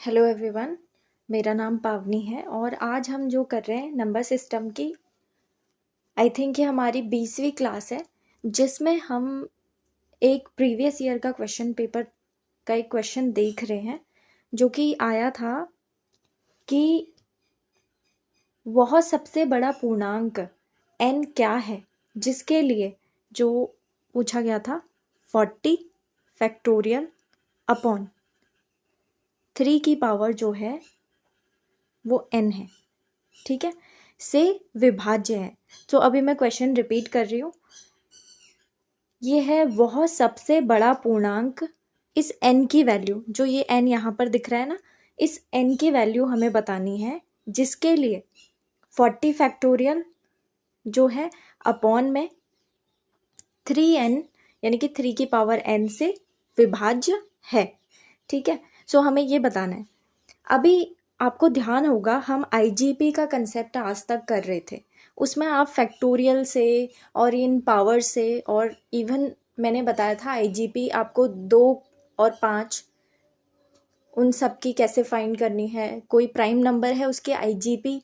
Hello everyone, मेरा नाम पावनी है और आज हम जो कर रहे हैं नंबर सिस्टम की आई थिंक ये हमारी 20वीं क्लास है, जिसमें हम एक प्रीवियस ईयर का क्वेश्चन पेपर का एक क्वेश्चन देख रहे हैं जो कि आया था कि वह सबसे बड़ा पूर्णांक n क्या है, जिसके लिए जो पूछा गया था 40 फैक्टोरियल अपॉन 3 की पावर जो है वो n है, ठीक है, से विभाज्य है। तो अभी मैं क्वेश्चन रिपीट कर रही हूँ। ये है वह सबसे बड़ा पूर्णांक, इस n की वैल्यू, जो ये n यहाँ पर दिख रहा है ना, इस n की वैल्यू हमें बतानी है, जिसके लिए 40 फैक्टोरियल जो है अपॉन में 3n यानी कि 3 की पावर n से विभाज्य है, ठीक है। सो हमें ये बताना है। अभी आपको ध्यान होगा हम आईजीपी का कंसेप्ट आज तक कर रहे थे, उसमें आप फैक्टोरियल से और इन पावर से और इवन मैंने बताया था आईजीपी आपको 2 और 5 उन सब की कैसे फाइंड करनी है। कोई प्राइम नंबर है उसकी आईजीपी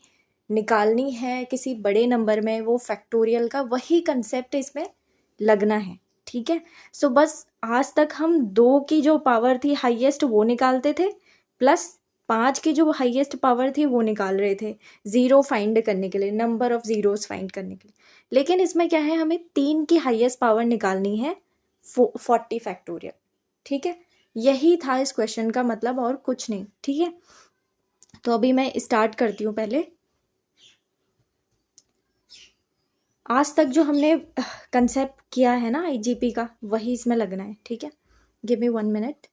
निकालनी है किसी बड़े नंबर में, वो फैक्टोरियल का वही कंसेप्ट इसमें लगना है, ठीक है। सो बस आज तक हम 2 की जो पावर थी हाईएस्ट वो निकालते थे, प्लस 5 की जो हाईएस्ट पावर थी वो निकाल रहे थे ज़ीरो फाइंड करने के लिए, नंबर ऑफ ज़ीरोस फाइंड करने के लिए। लेकिन इसमें क्या है, हमें 3 की हाईएस्ट पावर निकालनी है 40 फैक्टोरियल, ठीक है। यही था इस क्वेश्चन का मतलब और कुछ नहीं, ठीक है। तो अभी मैं स्टार्ट करती हूँ। पहले आज तक जो हमने कंसेप्ट किया है ना आईजीपी का, वही इसमें लगना है, ठीक है। गिव मी 1 मिनट,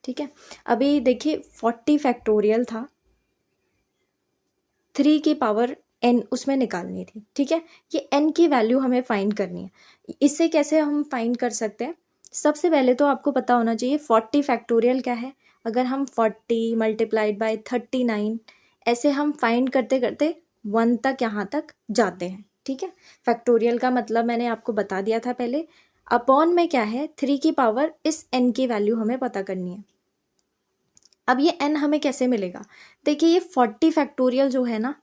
ठीक है। अभी देखिए 40 फैक्टोरियल था, 3 की पावर n उसमें निकालनी थी, ठीक है। ये n की वैल्यू हमें फाइंड करनी है। इससे कैसे हम फाइंड कर सकते हैं, सबसे पहले तो आपको पता होना चाहिए 40 फैक्टोरियल क्या है। अगर हम 40 मल्टीप्लाइड बाय 39 ऐसे हम फाइंड करते करते 1 तक यहाँ तक जाते हैं, ठीक है। फैक्टोरियल का मतलब मैंने आपको बता दिया था पहले। अपॉन में क्या है, 3 की पावर इस n की वैल्यू हमें पता करनी है। अब ये n हमें कैसे मिलेगा, देखिए ये 40 फैक्टोरियल जो है ना,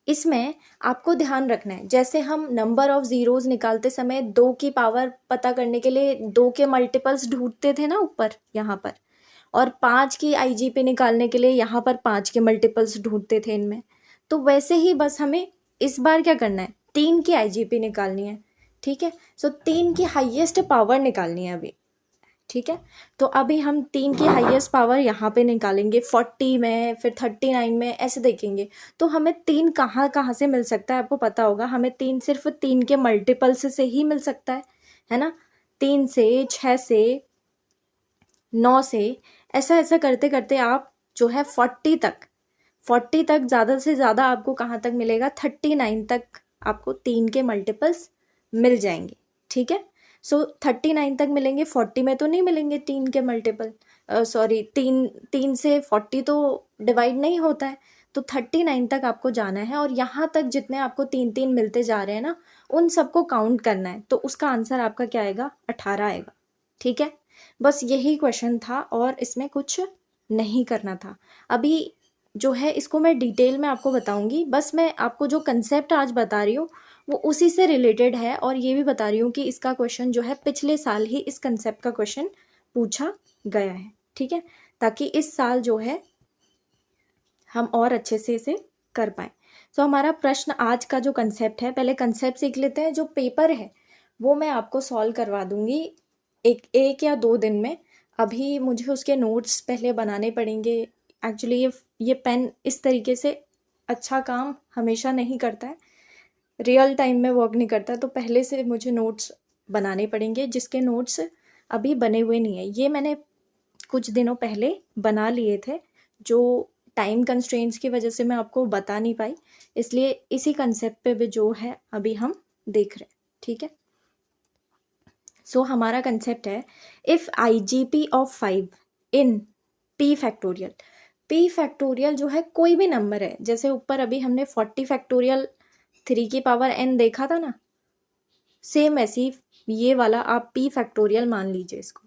इसमें आपको ध्यान रखना है, जैसे हम नंबर ऑफ ज़ीरोज़ निकालते समय 2 की पावर पता करने के लिए 2 के मल्टीपल्स ढूंढते थे ना ऊपर यहाँ पर, और 5 की आईजीपी निकालने के लिए यहाँ पर 5 के मल्टीपल्स ढूंढते थे इनमें। तो वैसे ही बस हमें इस बार क्या करना है, 3 की आईजीपी निकालनी है, ठीक है। सो 3 की हाईएस्ट पावर निकालनी है अभी, ठीक है। तो अभी हम 3 की हाईएस्ट पावर यहाँ पे निकालेंगे, 40 में, फिर 39 में, ऐसे देखेंगे। तो हमें 3 कहाँ कहाँ से मिल सकता है, आपको पता होगा, हमें 3 सिर्फ 3 के मल्टीपल्स से ही मिल सकता है ना। 3 से, 6 से, 9 से, ऐसा ऐसा करते करते आप जो है 40 तक ज़्यादा से ज़्यादा आपको कहाँ तक मिलेगा, 39 तक आपको 3 के मल्टीपल्स मिल जाएंगे, ठीक है। सो 39 तक मिलेंगे, 40 में तो नहीं मिलेंगे 3 के मल्टीपल, सॉरी 3 से 40 तो डिवाइड नहीं होता है। तो 39 तक आपको जाना है और यहाँ तक जितने आपको 3 मिलते जा रहे हैं ना, उन सबको काउंट करना है। तो उसका आंसर आपका क्या आएगा, 18 आएगा, ठीक है। बस यही क्वेश्चन था और इसमें कुछ नहीं करना था। अभी जो है इसको मैं डिटेल में आपको बताऊंगी, बस मैं आपको जो कंसेप्ट आज बता रही हूँ वो उसी से रिलेटेड है, और ये भी बता रही हूँ कि इसका क्वेश्चन जो है पिछले साल ही इस कंसेप्ट का क्वेश्चन पूछा गया है, ठीक है, ताकि इस साल जो है हम और अच्छे से इसे कर पाए। तो हमारा प्रश्न आज का जो कंसेप्ट है, पहले कंसेप्ट सीख लेते हैं। जो पेपर है वो मैं आपको सॉल्व करवा दूंगी एक या 2 दिन में। अभी मुझे उसके नोट्स पहले बनाने पड़ेंगे। एक्चुअली ये पेन इस तरीके से अच्छा काम हमेशा नहीं करता है, रियल टाइम में वर्क नहीं करता, तो पहले से मुझे नोट्स बनाने पड़ेंगे, जिसके नोट्स अभी बने हुए नहीं है। ये मैंने कुछ दिनों पहले बना लिए थे, जो टाइम कंस्ट्रेंट्स की वजह से मैं आपको बता नहीं पाई, इसलिए इसी कंसेप्ट पे भी जो है अभी हम देख रहे हैं, ठीक है। सो हमारा कंसेप्ट है, if IGP of 5 in P factorial. P factorial जो है कोई भी नंबर है, जैसे ऊपर अभी हमने 40 फैक्टोरियल 3 की पावर n देखा था ना, सेम ऐसी ये वाला आप पी फैक्टोरियल मान लीजिए इसको,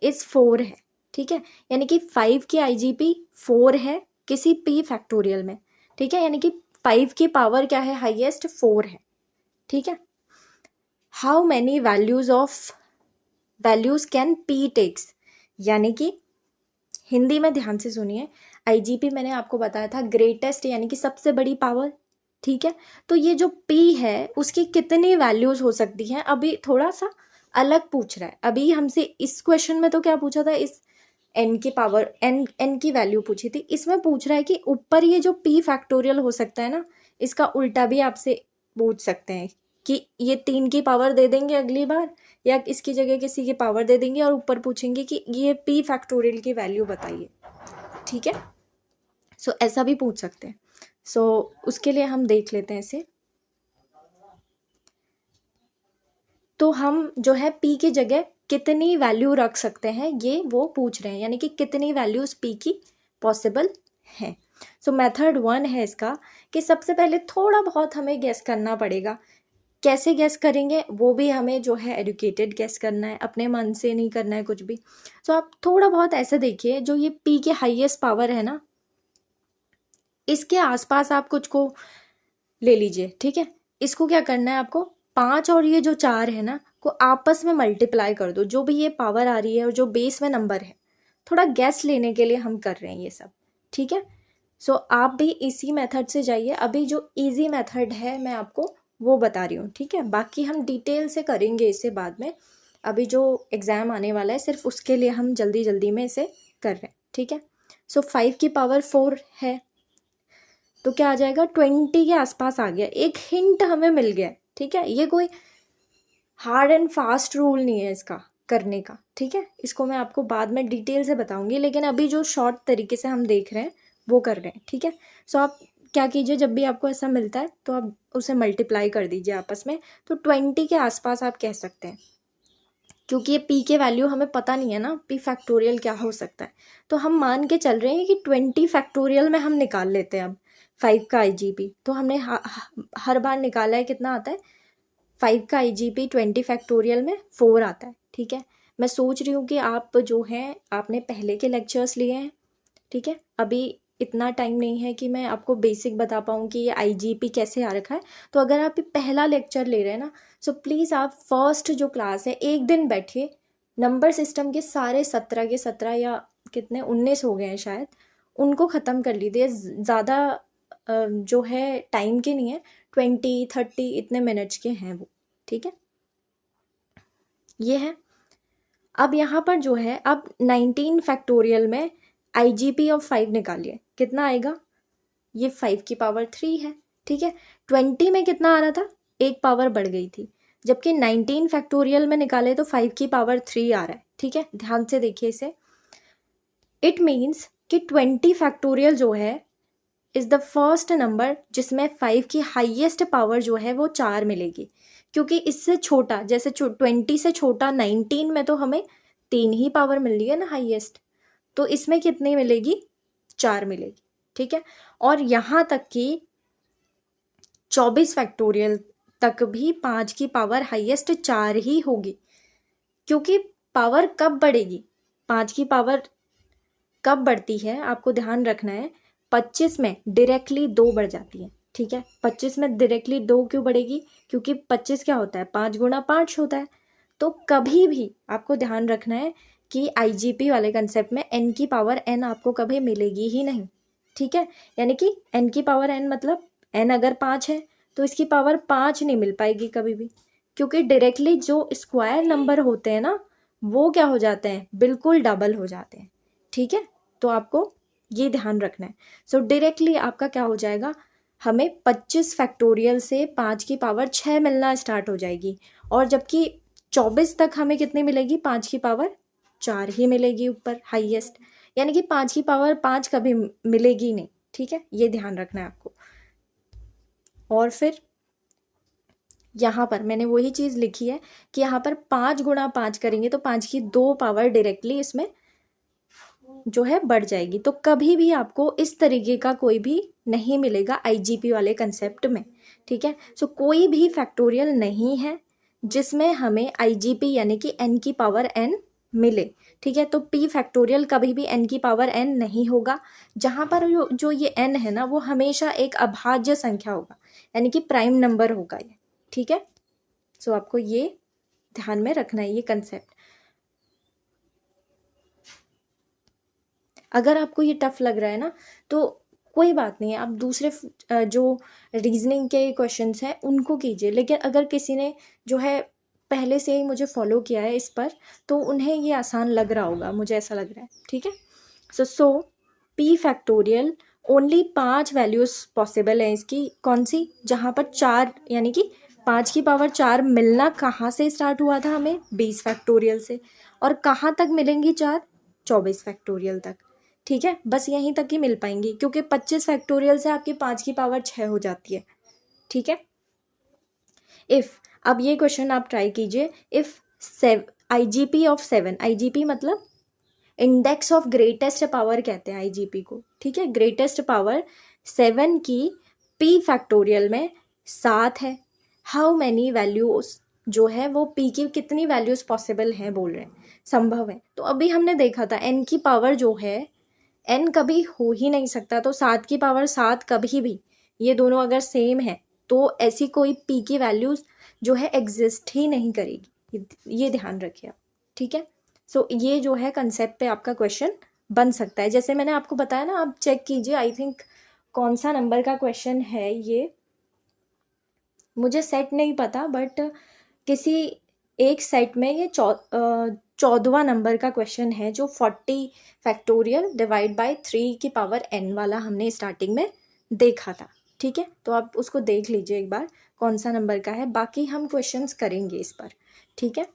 इस 4 है, ठीक है, यानी कि 5 की IGP 4 है किसी p फैक्टोरियल में, ठीक है, यानी कि 5 की पावर क्या है, हाईएस्ट 4 है, ठीक है। How many values can p takes, यानी कि हिंदी में ध्यान से सुनिए, IGP मैंने आपको बताया था ग्रेटेस्ट यानी कि सबसे बड़ी पावर, ठीक है। तो ये जो p है उसकी कितनी वैल्यूज हो सकती हैं, अभी थोड़ा सा अलग पूछ रहा है। अभी हमसे इस क्वेश्चन में तो क्या पूछा था, इस n की पावर n की वैल्यू पूछी थी, इसमें पूछ रहा है कि ऊपर ये जो p फैक्टोरियल हो सकता है ना, इसका उल्टा भी आपसे पूछ सकते हैं कि ये 3 की पावर दे देंगे अगली बार, या इसकी जगह किसी की पावर दे देंगे और ऊपर पूछेंगे कि ये p फैक्टोरियल की वैल्यू बताइए, ठीक है। सो ऐसा भी पूछ सकते हैं। सो उसके लिए हम देख लेते हैं इसे। तो हम जो है p की जगह कितनी वैल्यू रख सकते हैं, ये वो पूछ रहे हैं, यानी कि कितनी वैल्यूज p की पॉसिबल है। सो मेथड 1 है इसका कि सबसे पहले थोड़ा बहुत हमें गेस करना पड़ेगा। कैसे गेस करेंगे, वो भी हमें जो है एडुकेटेड गेस करना है, अपने मन से नहीं करना है कुछ भी। सो आप थोड़ा बहुत ऐसे देखिए, जो ये p के हाईएस्ट पावर है ना, इसके आसपास आप कुछ को ले लीजिए, ठीक है। इसको क्या करना है आपको, 5 और ये जो 4 है ना को आपस में मल्टीप्लाई कर दो, जो भी ये पावर आ रही है और जो बेस में नंबर है। थोड़ा गैस लेने के लिए हम कर रहे हैं ये सब, ठीक है। सो आप भी इसी मेथड से जाइए। अभी जो इजी मेथड है मैं आपको वो बता रही हूँ, ठीक है। बाकी हम डिटेल से करेंगे इसे बाद में। अभी जो एग्ज़ाम आने वाला है सिर्फ उसके लिए हम जल्दी जल्दी में इसे कर रहे हैं, ठीक है। सो 5 की पावर 4 है तो क्या आ जाएगा, 20 के आसपास आ गया। एक हिंट हमें मिल गया, ठीक है। ये कोई हार्ड एंड फास्ट रूल नहीं है इसका करने का, ठीक है। इसको मैं आपको बाद में डिटेल से बताऊंगी, लेकिन अभी जो शॉर्ट तरीके से हम देख रहे हैं वो कर रहे हैं, ठीक है। सो आप क्या कीजिए, जब भी आपको ऐसा मिलता है तो आप उसे मल्टीप्लाई कर दीजिए आपस में। तो 20 के आसपास आप कह सकते हैं, क्योंकि ये p के वैल्यू हमें पता नहीं है ना, p फैक्टोरियल क्या हो सकता है। तो हम मान के चल रहे हैं कि 20 फैक्टोरियल में हम निकाल लेते हैं अब 5 का IGP। तो हमने हर बार निकाला है, कितना आता है, 5 का IGP 20 फैक्टोरियल में 4 आता है, ठीक है। मैं सोच रही हूँ कि आप जो हैं आपने पहले के लेक्चर्स लिए हैं, ठीक है। अभी इतना टाइम नहीं है कि मैं आपको बेसिक बता पाऊँ कि ये IGP कैसे आ रखा है। तो अगर आप पहला लेक्चर ले रहे हैं ना, सो प्लीज़ आप फर्स्ट जो क्लास है एक दिन बैठिए, नंबर सिस्टम के सारे 17 के 17 या कितने 19 हो गए हैं शायद, उनको ख़त्म कर लीजिए। ज़्यादा जो है टाइम के नहीं है, 20-30 इतने मिनट्स के हैं वो, ठीक है। ये है। अब यहाँ पर जो है, अब 19 फैक्टोरियल में IGP ऑफ 5 निकालिए, कितना आएगा, ये 5 की पावर 3 है, ठीक है। 20 में कितना आ रहा था, एक पावर बढ़ गई थी, जबकि 19 फैक्टोरियल में निकाले तो 5 की पावर 3 आ रहा है, ठीक है। ध्यान से देखिए इसे। इट मीन्स कि 20 फैक्टोरियल जो है इज़ द फर्स्ट नंबर जिसमें 5 की हाईएस्ट पावर जो है वो 4 मिलेगी, क्योंकि इससे छोटा, जैसे 20 से छोटा 19 में तो हमें 3 ही पावर मिल रही है ना हाईएस्ट, तो इसमें कितनी मिलेगी, 4 मिलेगी, ठीक है। और यहाँ तक कि 24 फैक्टोरियल तक भी 5 की पावर हाईएस्ट 4 ही होगी, क्योंकि पावर कब बढ़ेगी, 5 की पावर कब बढ़ती है आपको ध्यान रखना है, 25 में डायरेक्टली 2 बढ़ जाती है, ठीक है। 25 में डायरेक्टली 2 क्यों बढ़ेगी, क्योंकि 25 क्या होता है, 5 गुणा 5 होता है। तो कभी भी आपको ध्यान रखना है कि IGP वाले कंसेप्ट में n की पावर n आपको कभी मिलेगी ही नहीं, ठीक है। यानी कि n की पावर n मतलब n अगर 5 है तो इसकी पावर 5 नहीं मिल पाएगी कभी भी, क्योंकि डायरेक्टली जो स्क्वायर नंबर होते हैं ना वो क्या हो जाते हैं, बिल्कुल डबल हो जाते हैं, ठीक है। तो आपको ये ध्यान रखना है। सो डायरेक्टली आपका क्या हो जाएगा, हमें 25 फैक्टोरियल से 5 की पावर 6 मिलना स्टार्ट हो जाएगी, और जबकि 24 तक हमें कितनी मिलेगी, 5 की पावर 4 ही मिलेगी ऊपर हाईएस्ट, यानी कि 5 की पावर 5 कभी मिलेगी नहीं, ठीक है। ये ध्यान रखना है आपको। और फिर यहाँ पर मैंने वही चीज़ लिखी है कि यहाँ पर 5 गुणा 5 करेंगे तो 5 की 2 पावर डायरेक्टली इसमें जो है बढ़ जाएगी। तो कभी भी आपको इस तरीके का कोई भी नहीं मिलेगा IGP वाले कंसेप्ट में, ठीक है। सो कोई भी फैक्टोरियल नहीं है जिसमें हमें IGP यानी कि n की पावर n मिले, ठीक है। तो p फैक्टोरियल कभी भी n की पावर n नहीं होगा। जहाँ पर जो ये n है ना, वो हमेशा एक अभाज्य संख्या होगा, यानी कि प्राइम नंबर होगा ये, ठीक है। सो आपको ये ध्यान में रखना है, ये कंसेप्ट। अगर आपको ये टफ लग रहा है ना, तो कोई बात नहीं है, आप दूसरे जो रीजनिंग के क्वेश्चंस हैं उनको कीजिए। लेकिन अगर किसी ने जो है पहले से ही मुझे फॉलो किया है इस पर, तो उन्हें ये आसान लग रहा होगा, मुझे ऐसा लग रहा है, ठीक है। सो p factorial only 5 values possible है इसकी। कौन सी? जहाँ पर 4 यानी कि 5 की पावर 4 मिलना कहाँ से स्टार्ट हुआ था हमें? 20 फैक्टोरियल से। और कहाँ तक मिलेंगी 4? 24 फैक्टोरियल तक, ठीक है। बस यहीं तक ही मिल पाएंगी, क्योंकि 25 फैक्टोरियल से आपकी 5 की पावर 6 हो जाती है, ठीक है। इफ, अब ये क्वेश्चन आप ट्राई कीजिए। इफ IGP ऑफ 7, IGP मतलब इंडेक्स ऑफ ग्रेटेस्ट पावर कहते हैं IGP को, ठीक है। ग्रेटेस्ट पावर 7 की p फैक्टोरियल में 7 है। हाउ मैनी वैल्यूज जो है वो p की कितनी वैल्यूज पॉसिबल हैं बोल रहे हैं, संभव है। तो अभी हमने देखा था n की पावर जो है, n कभी हो ही नहीं सकता, तो 7 की पावर 7 कभी भी, ये दोनों अगर सेम है तो ऐसी कोई p की वैल्यूज जो है एग्जिस्ट ही नहीं करेगी, ये ध्यान रखिए आप, ठीक है। सो ये जो है कंसेप्ट पे आपका क्वेश्चन बन सकता है। जैसे मैंने आपको बताया ना, आप चेक कीजिए, आई थिंक कौन सा नंबर का क्वेश्चन है ये, मुझे सेट नहीं पता, बट किसी एक सेट में ये 14वां नंबर का क्वेश्चन है, जो 40 फैक्टोरियल डिवाइड बाय 3 की पावर n वाला हमने स्टार्टिंग में देखा था, ठीक है। तो आप उसको देख लीजिए एक बार, कौन सा नंबर का है। बाकी हम क्वेश्चंस करेंगे इस पर, ठीक है।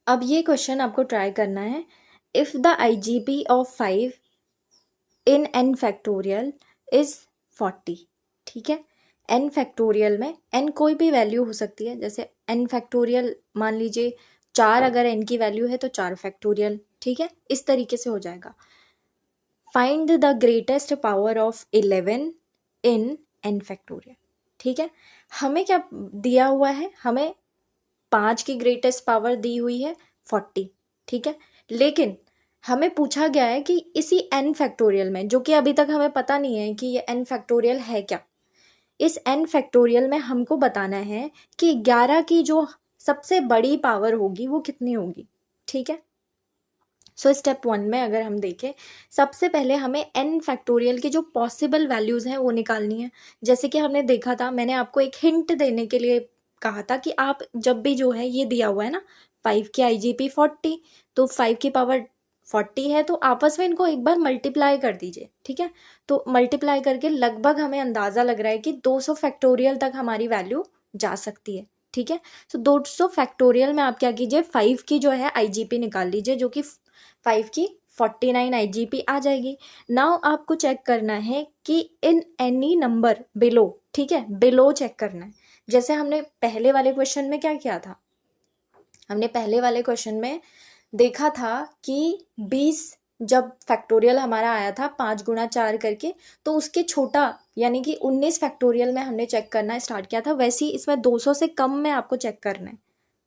अब ये क्वेश्चन आपको ट्राई करना है। If the IGP of 5 in n factorial is 40, ठीक है। n फैक्टोरियल में n कोई भी वैल्यू हो सकती है, जैसे n फैक्टोरियल मान लीजिए 4, अगर n की वैल्यू है तो 4 फैक्टोरियल, ठीक है। इस तरीके से हो जाएगा। Find the greatest power of 11 in n factorial, ठीक है। हमें क्या दिया हुआ है? हमें 5 की ग्रेटेस्ट पावर दी हुई है 40, ठीक है। लेकिन हमें पूछा गया है कि इसी n फैक्टोरियल में, जो कि अभी तक हमें पता नहीं है कि ये n फैक्टोरियल है क्या, इस n फैक्टोरियल में हमको बताना है कि 11 की जो सबसे बड़ी पावर होगी वो कितनी होगी, ठीक है। सो स्टेप 1 में अगर हम देखें, सबसे पहले हमें n फैक्टोरियल की जो पॉसिबल वैल्यूज हैं वो निकालनी है। जैसे कि हमने देखा था, मैंने आपको एक हिंट देने के लिए कहा था कि आप जब भी जो है ये दिया हुआ है ना 5 की IGP 40, तो 5 की पावर 40 है, तो आपस में इनको एक बार मल्टीप्लाई कर दीजिए, ठीक है। तो मल्टीप्लाई करके लगभग हमें अंदाज़ा लग रहा है कि 200 फैक्टोरियल तक हमारी वैल्यू जा सकती है, ठीक है। तो 200 फैक्टोरियल में आप क्या कीजिए, 5 की जो है IGP निकाल लीजिए, जो कि 5 की 49 IGP आ जाएगी। नाउ आपको चेक करना है कि इन एनी नंबर बिलो, ठीक है, बिलो चेक करना है। जैसे हमने पहले वाले क्वेश्चन में क्या किया था, हमने पहले वाले क्वेश्चन में देखा था कि 20 जब फैक्टोरियल हमारा आया था 5 गुणा 4 करके, तो उसके छोटा यानी कि 19 फैक्टोरियल में हमने चेक करना स्टार्ट किया था। वैसे ही इसमें 200 से कम में आपको चेक करना है,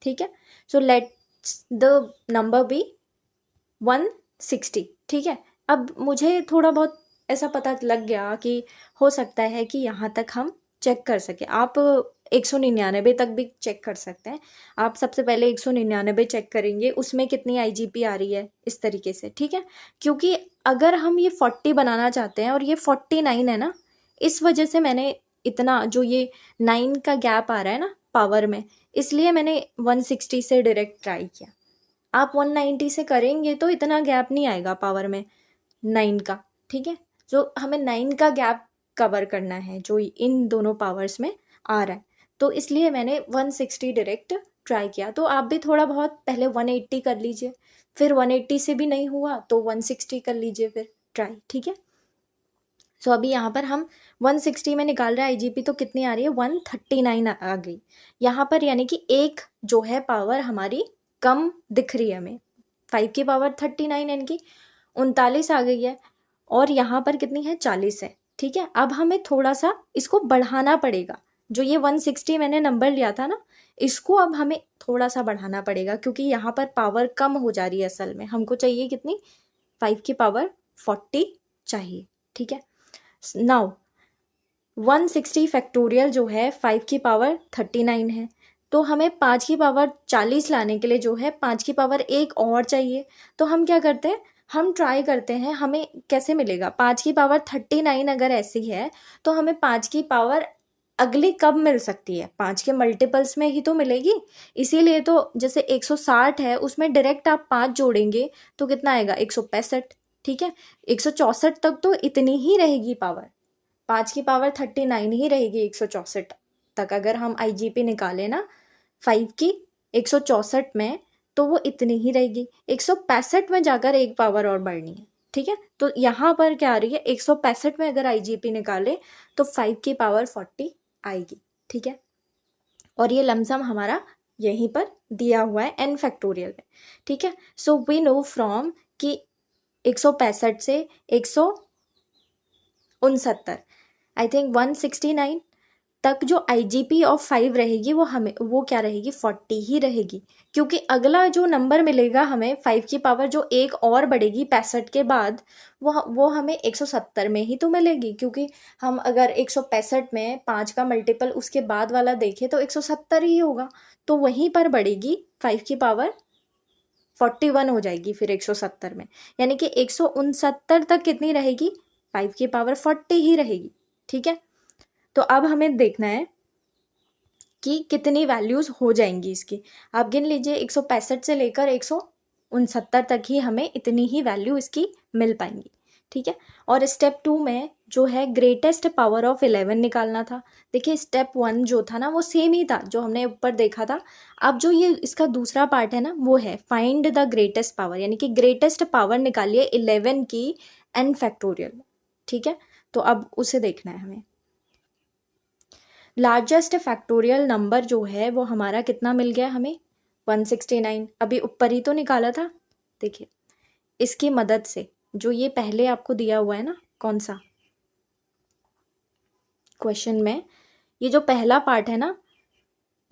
ठीक है। So let the number be 160, ठीक है। अब मुझे थोड़ा बहुत ऐसा पता लग गया कि हो सकता है कि यहाँ तक हम चेक कर सके। आप 199 तक भी चेक कर सकते हैं। आप सबसे पहले 199 चेक करेंगे, उसमें कितनी IGP आ रही है, इस तरीके से, ठीक है। क्योंकि अगर हम ये 40 बनाना चाहते हैं और ये 49 है ना, इस वजह से मैंने इतना जो ये 9 का गैप आ रहा है ना पावर में, इसलिए मैंने 160 से डायरेक्ट ट्राई किया। आप 190 से करेंगे तो इतना गैप नहीं आएगा पावर में 9 का, ठीक है। जो हमें 9 का गैप कवर करना है जो इन दोनों पावर्स में आ रहा है, तो इसलिए मैंने 160 डायरेक्ट ट्राई किया। तो आप भी थोड़ा बहुत पहले 180 कर लीजिए, फिर 180 से भी नहीं हुआ तो 160 कर लीजिए फिर ट्राई, ठीक है। सो अभी यहाँ पर हम 160 में निकाल रहे हैं IGP, तो कितनी आ रही है, 139 आ गई यहाँ पर, यानी कि एक जो है पावर हमारी कम दिख रही है हमें। 5 की पावर 39, यानी कि 39 आ गई है, और यहाँ पर कितनी है, 40 है, ठीक है। अब हमें थोड़ा सा इसको बढ़ाना पड़ेगा। जो ये 160 मैंने नंबर लिया था ना, इसको अब हमें थोड़ा सा बढ़ाना पड़ेगा क्योंकि यहाँ पर पावर कम हो जा रही है। असल में हमको चाहिए कितनी, 5 की पावर 40 चाहिए, ठीक है। नाउ 160 फैक्टोरियल जो है 5 की पावर 39 है, तो हमें 5 की पावर 40 लाने के लिए जो है 5 की पावर 1 और चाहिए। तो हम क्या करते हैं, हम ट्राई करते हैं हमें कैसे मिलेगा। 5 की पावर 39 अगर ऐसी है तो हमें 5 की पावर अगली कब मिल सकती है, 5 के मल्टीपल्स में ही तो मिलेगी। इसीलिए तो जैसे 160 है उसमें डायरेक्ट आप 5 जोड़ेंगे तो कितना आएगा, 165, ठीक है। 164 तक तो इतनी ही रहेगी पावर, 5 की पावर 39 ही रहेगी 164 तक। अगर हम IGP निकालें ना 5 की 164 में तो वो इतनी ही रहेगी। 165 में जाकर एक पावर और बढ़नी है, ठीक है। तो यहाँ पर क्या आ रही है, 165 में अगर IGP निकाले तो 5 की पावर 40 आएगी, ठीक है। और ये लमसम हमारा यहीं पर दिया हुआ है n फैक्टोरियल में, ठीक है। सो वी नो फ्रॉम कि 165 से 169 आई थिंक 169 तक जो IGP ऑफ 5 रहेगी वो क्या रहेगी, 40 ही रहेगी। क्योंकि अगला जो नंबर मिलेगा हमें 5 की पावर जो एक और बढ़ेगी 65 के बाद, वो हमें 170 में ही तो मिलेगी। क्योंकि हम अगर 165 में 5 का मल्टीपल उसके बाद वाला देखें तो 170 ही होगा, तो वहीं पर बढ़ेगी 5 की पावर 41 हो जाएगी फिर 170 में। यानी कि 169 तक कितनी रहेगी, 5 की पावर 40 ही रहेगी, ठीक है। तो अब हमें देखना है कि कितनी वैल्यूज हो जाएंगी इसकी। आप गिन लीजिए 165 से लेकर 169 तक ही हमें इतनी ही वैल्यू इसकी मिल पाएंगी, ठीक है। और स्टेप 2 में जो है ग्रेटेस्ट पावर ऑफ 11 निकालना था। देखिए स्टेप 1 जो था ना वो सेम ही था जो हमने ऊपर देखा था। अब जो ये इसका दूसरा पार्ट है ना वो है फाइंड द ग्रेटेस्ट पावर, यानी कि ग्रेटेस्ट पावर निकालिए 11 की n फैक्टोरियल, ठीक है। तो अब उसे देखना है हमें। लार्जेस्ट फैक्टोरियल नंबर जो है वो हमारा कितना मिल गया हमें, 169। अभी ऊपर ही तो निकाला था। देखिए इसकी मदद से जो ये पहले आपको दिया हुआ है ना, कौन सा क्वेश्चन में, ये जो पहला पार्ट है ना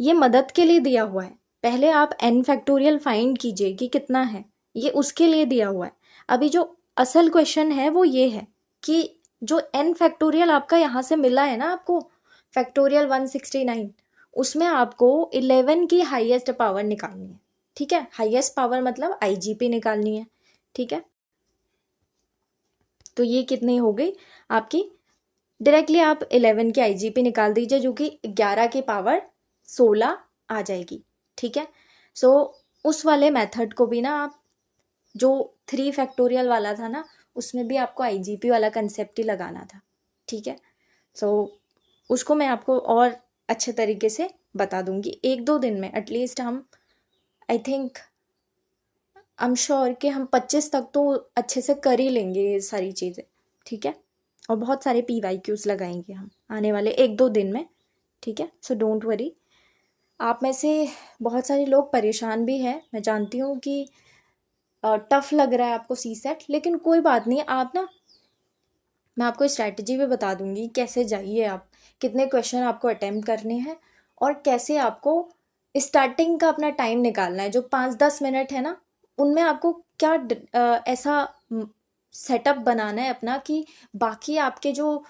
ये मदद के लिए दिया हुआ है। पहले आप n फैक्टोरियल फाइंड कीजिए कि कितना है, ये उसके लिए दिया हुआ है। अभी जो असल क्वेश्चन है वो ये है कि जो n फैक्टोरियल आपका यहाँ से मिला है ना आपको, फैक्टोरियल 169, उसमें आपको 11 की हाईएस्ट पावर निकालनी है, ठीक है। हाईएस्ट पावर मतलब IGP निकालनी है, ठीक है। तो ये कितनी हो गई आपकी, डायरेक्टली आप 11 की IGP निकाल दीजिए जो कि 11 की पावर 16 आ जाएगी, ठीक है। सो उस वाले मेथड को भी ना आप, जो 3 फैक्टोरियल वाला था ना उसमें भी आपको IGP वाला कंसेप्ट ही लगाना था, ठीक है। सो उसको मैं आपको और अच्छे तरीके से बता दूंगी 1-2 दिन में एटलीस्ट। हम I think I am sure कि हम 25 तक तो अच्छे से कर ही लेंगे ये सारी चीज़ें, ठीक है। और बहुत सारे PYQs लगाएंगे हम आने वाले 1-2 दिन में, ठीक है। So don't worry. आप में से बहुत सारे लोग परेशान भी हैं, मैं जानती हूँ कि टफ लग रहा है आपको CSET, लेकिन कोई बात नहीं। आप ना, मैं आपको स्ट्रैटेजी भी बता दूंगी कैसे जाइए आप, कितने क्वेश्चन आपको अटेम्प्ट करने हैं और कैसे आपको स्टार्टिंग का अपना टाइम निकालना है। जो 5-10 मिनट है ना उनमें आपको क्या ऐसा सेटअप बनाना है अपना कि बाकी आपके जो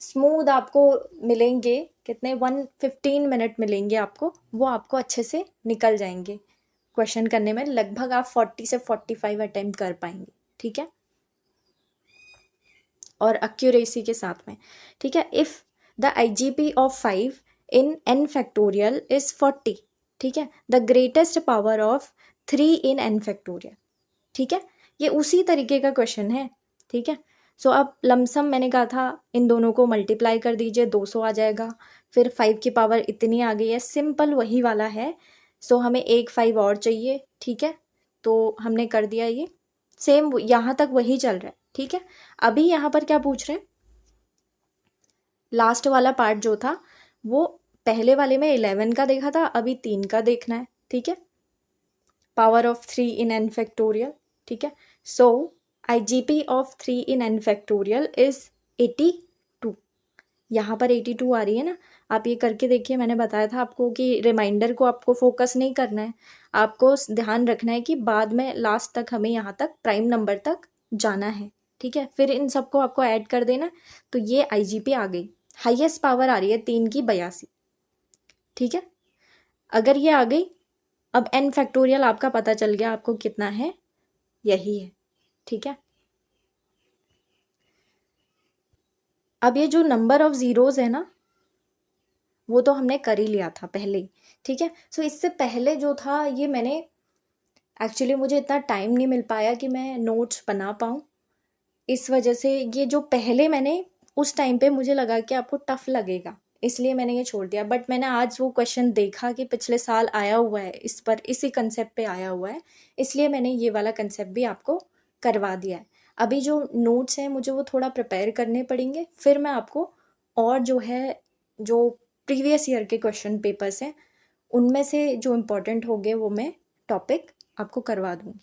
स्मूथ आपको मिलेंगे, कितने 115 मिनट मिलेंगे आपको, वो आपको अच्छे से निकल जाएंगे क्वेश्चन करने में। लगभग आप 40 से 45 अटेम्प्ट कर पाएंगे, ठीक है। और एक्यूरेसी के साथ में, ठीक है। If the IGP of 5 in n factorial is 40, ठीक है, the greatest power of 3 in n factorial, ठीक है। ये उसी तरीके का क्वेश्चन है, ठीक है। सो अब लमसम मैंने कहा था इन दोनों को मल्टीप्लाई कर दीजिए, 200 आ जाएगा। फिर 5 की पावर इतनी आ गई है, सिंपल वही वाला है। सो हमें एक 5 और चाहिए, ठीक है। तो हमने कर दिया, ये सेम यहाँ तक वही चल रहा है, ठीक है। अभी यहाँ पर क्या पूछ रहे हैं, लास्ट वाला पार्ट जो था वो पहले वाले में 11 का देखा था, अभी 3 का देखना है, ठीक है। Power of 3 in n factorial, ठीक है। सो IGP of 3 in n factorial is 82, यहाँ पर 82 आ रही है ना, आप ये करके देखिए। मैंने बताया था आपको कि रिमाइंडर को आपको फोकस नहीं करना है, आपको ध्यान रखना है कि बाद में लास्ट तक हमें यहाँ तक प्राइम नंबर तक जाना है, ठीक है। फिर इन सबको आपको ऐड कर देना, तो ये आईजीपी आ गई। हाईएस्ट पावर आ रही है 3 की 82, ठीक है। अगर ये आ गई, अब n फैक्टोरियल आपका पता चल गया आपको कितना है, यही है, ठीक है। अब ये जो नंबर ऑफ जीरोज है ना, वो तो हमने कर ही लिया था पहले ही, ठीक है। सो इससे पहले जो था ये मैंने एक्चुअली, मुझे इतना टाइम नहीं मिल पाया कि मैं नोट्स बना पाऊँ, इस वजह से ये जो पहले मैंने उस टाइम पे मुझे लगा कि आपको टफ लगेगा, इसलिए मैंने ये छोड़ दिया। बट मैंने आज वो क्वेश्चन देखा कि पिछले साल आया हुआ है इस पर, इसी कंसेप्ट पे आया हुआ है, इसलिए मैंने ये वाला कंसेप्ट भी आपको करवा दिया है। अभी जो नोट्स हैं मुझे वो थोड़ा प्रिपेयर करने पड़ेंगे, फिर मैं आपको और जो है, जो प्रीवियस ईयर के क्वेश्चन पेपर्स हैं उनमें से जो इम्पोर्टेंट होंगे वो मैं टॉपिक आपको करवा दूँगी।